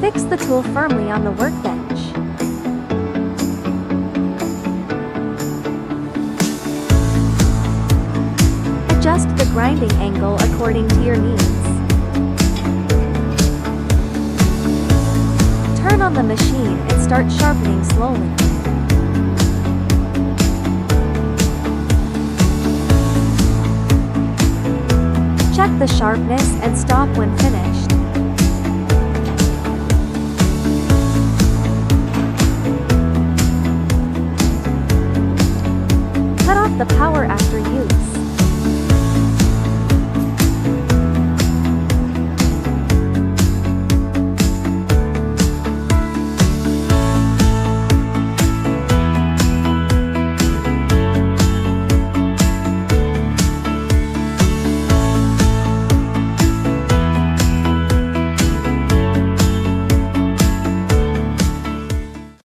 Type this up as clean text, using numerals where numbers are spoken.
Fix the tool firmly on the workbench. Adjust the grinding angle according to your needs. Turn on the machine and start sharpening slowly. Check the sharpness and stop when finished.